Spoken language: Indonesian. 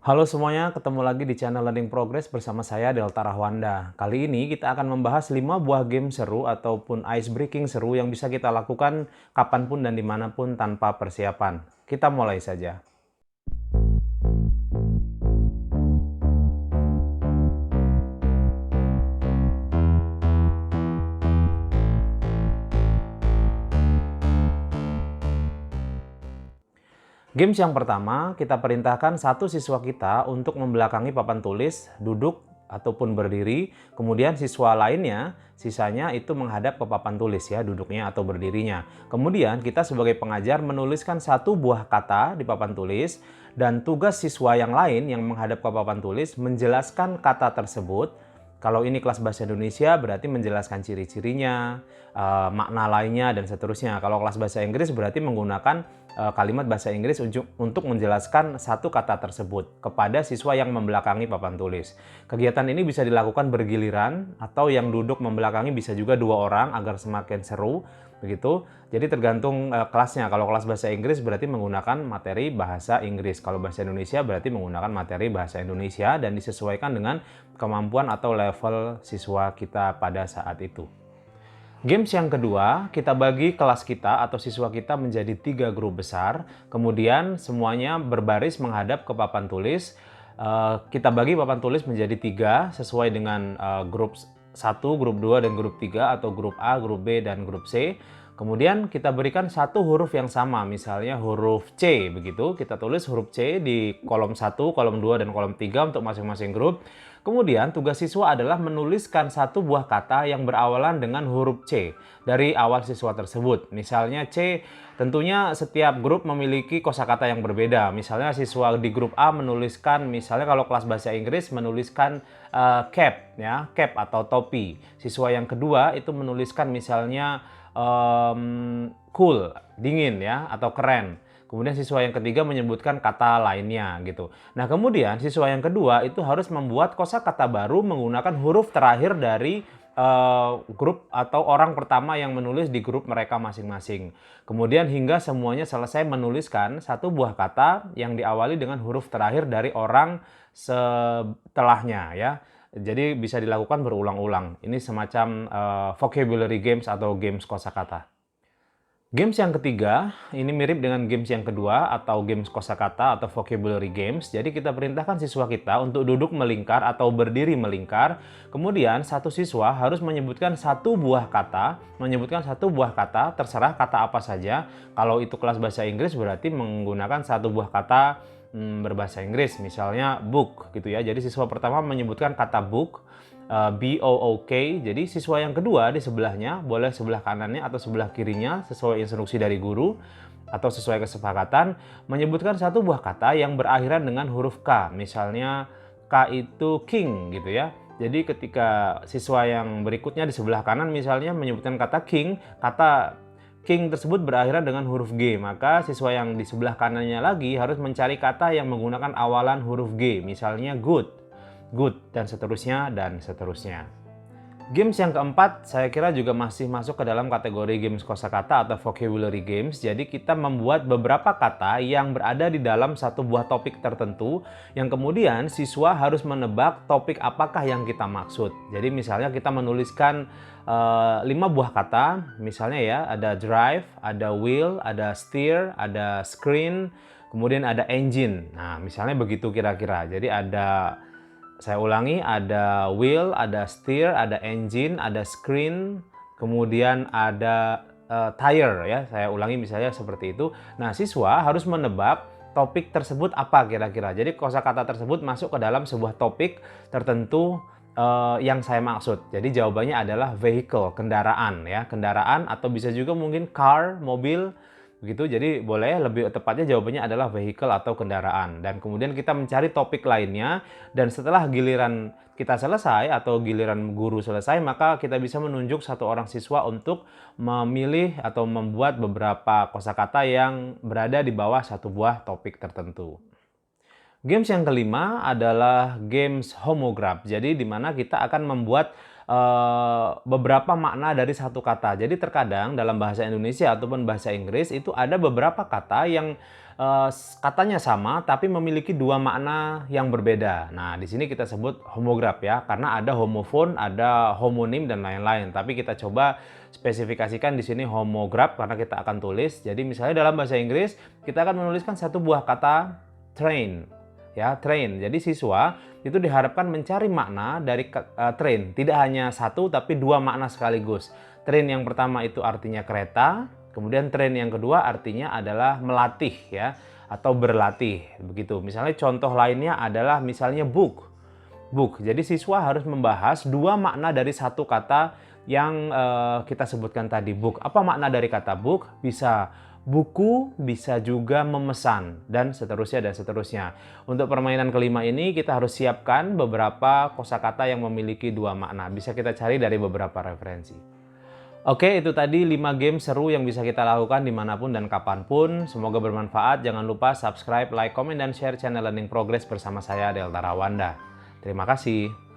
Halo semuanya, ketemu lagi di channel Learning Progress bersama saya Delta Rahwanda. Kali ini kita akan membahas 5 buah game seru ataupun ice breaking seru yang bisa kita lakukan kapanpun dan dimanapun tanpa persiapan. Kita mulai saja. Games yang pertama, kita perintahkan satu siswa kita untuk membelakangi papan tulis, duduk, ataupun berdiri. Kemudian siswa lainnya, sisanya itu menghadap ke papan tulis ya, duduknya atau berdirinya. Kemudian kita sebagai pengajar menuliskan satu buah kata di papan tulis, dan tugas siswa yang lain yang menghadap ke papan tulis menjelaskan kata tersebut. Kalau ini kelas bahasa Indonesia berarti menjelaskan ciri-cirinya, makna lainnya, dan seterusnya. Kalau kelas bahasa Inggris berarti menggunakan kalimat bahasa Inggris untuk menjelaskan satu kata tersebut kepada siswa yang membelakangi papan tulis. Kegiatan ini bisa dilakukan bergiliran atau yang duduk membelakangi bisa juga 2 orang agar semakin seru. Begitu. Jadi tergantung kelasnya. Kalau kelas bahasa Inggris berarti menggunakan materi bahasa Inggris. Kalau bahasa Indonesia berarti menggunakan materi bahasa Indonesia dan disesuaikan dengan kemampuan atau level siswa kita pada saat itu. Games yang kedua, kita bagi kelas kita atau siswa kita menjadi 3 grup besar. Kemudian semuanya berbaris menghadap ke papan tulis. Kita bagi papan tulis menjadi 3 sesuai dengan grup 1, grup 2, dan grup 3 atau grup A, grup B, dan grup C. Kemudian kita berikan satu huruf yang sama, misalnya huruf C begitu. Kita tulis huruf C di kolom 1, kolom 2, dan kolom 3 untuk masing-masing grup. Kemudian tugas siswa adalah menuliskan satu buah kata yang berawalan dengan huruf C dari awal siswa tersebut. Misalnya C, tentunya setiap grup memiliki kosakata yang berbeda. Misalnya siswa di grup A menuliskan, misalnya kalau kelas bahasa Inggris menuliskan cap, ya, cap atau topi. Siswa yang kedua itu menuliskan misalnya cool, dingin ya, atau keren. Kemudian siswa yang ketiga menyebutkan kata lainnya gitu. Nah, kemudian siswa yang kedua itu harus membuat kosakata baru menggunakan huruf terakhir dari grup atau orang pertama yang menulis di grup mereka masing-masing. Kemudian hingga semuanya selesai menuliskan satu buah kata yang diawali dengan huruf terakhir dari orang setelahnya ya. Jadi bisa dilakukan berulang-ulang. Ini semacam vocabulary games atau games kosakata. Games yang ketiga, ini mirip dengan games yang kedua atau games kosakata atau vocabulary games. Jadi kita perintahkan siswa kita untuk duduk melingkar atau berdiri melingkar. Kemudian satu siswa harus menyebutkan satu buah kata, terserah kata apa saja. Kalau itu kelas bahasa Inggris berarti menggunakan satu buah kata berbahasa Inggris, misalnya book gitu ya. Jadi siswa pertama menyebutkan kata book, B-O-O-K. Jadi siswa yang kedua di sebelahnya, boleh sebelah kanannya atau sebelah kirinya sesuai instruksi dari guru atau sesuai kesepakatan, menyebutkan satu buah kata yang berakhiran dengan huruf K. Misalnya K itu king gitu ya. Jadi ketika siswa yang berikutnya di sebelah kanan misalnya menyebutkan kata king tersebut berakhiran dengan huruf G, maka siswa yang di sebelah kanannya lagi harus mencari kata yang menggunakan awalan huruf G, misalnya good, dan seterusnya, dan seterusnya. Games yang keempat saya kira juga masih masuk ke dalam kategori games kosakata atau vocabulary games. Jadi kita membuat beberapa kata yang berada di dalam satu buah topik tertentu yang kemudian siswa harus menebak topik apakah yang kita maksud. Jadi misalnya kita menuliskan 5 buah kata, misalnya ya, ada drive, ada wheel, ada steer, ada screen, kemudian ada engine. Nah, misalnya begitu kira-kira. Jadi saya ulangi, ada wheel, ada steer, ada engine, ada screen, kemudian ada tire ya. Saya ulangi misalnya seperti itu. Nah, siswa harus menebak topik tersebut apa kira-kira. Jadi kosakata tersebut masuk ke dalam sebuah topik tertentu yang saya maksud. Jadi jawabannya adalah vehicle, kendaraan ya, kendaraan, atau bisa juga mungkin car, mobil. Begitu, jadi boleh lebih tepatnya jawabannya adalah vehicle atau kendaraan. Dan kemudian kita mencari topik lainnya, dan setelah giliran kita selesai atau giliran guru selesai, maka kita bisa menunjuk satu orang siswa untuk memilih atau membuat beberapa kosakata yang berada di bawah satu buah topik tertentu. Games yang kelima adalah games homograph. Jadi di mana kita akan membuat beberapa makna dari satu kata. Jadi terkadang dalam bahasa Indonesia ataupun bahasa Inggris itu ada beberapa kata yang katanya sama tapi memiliki dua makna yang berbeda. Nah, di sini kita sebut homograf ya, karena ada homofon, ada homonim dan lain-lain. Tapi kita coba spesifikasikan di sini homograf karena kita akan tulis. Jadi misalnya dalam bahasa Inggris kita akan menuliskan satu buah kata train. Ya, train. Jadi siswa itu diharapkan mencari makna dari train. Tidak hanya satu tapi dua makna sekaligus. Train yang pertama itu artinya kereta. Kemudian train yang kedua artinya adalah melatih ya, atau berlatih begitu. Misalnya contoh lainnya adalah misalnya book. Book. Jadi siswa harus membahas dua makna dari satu kata yang kita sebutkan tadi, book. Apa makna dari kata book? Bisa buku, bisa juga memesan, dan seterusnya dan seterusnya. Untuk permainan kelima ini kita harus siapkan beberapa kosakata yang memiliki dua makna. Bisa kita cari dari beberapa referensi. Oke, itu tadi 5 game seru yang bisa kita lakukan dimanapun dan kapanpun. Semoga bermanfaat. Jangan lupa subscribe, like, komen, dan share channel Learning Progress bersama saya, Delta Rawanda. Terima kasih.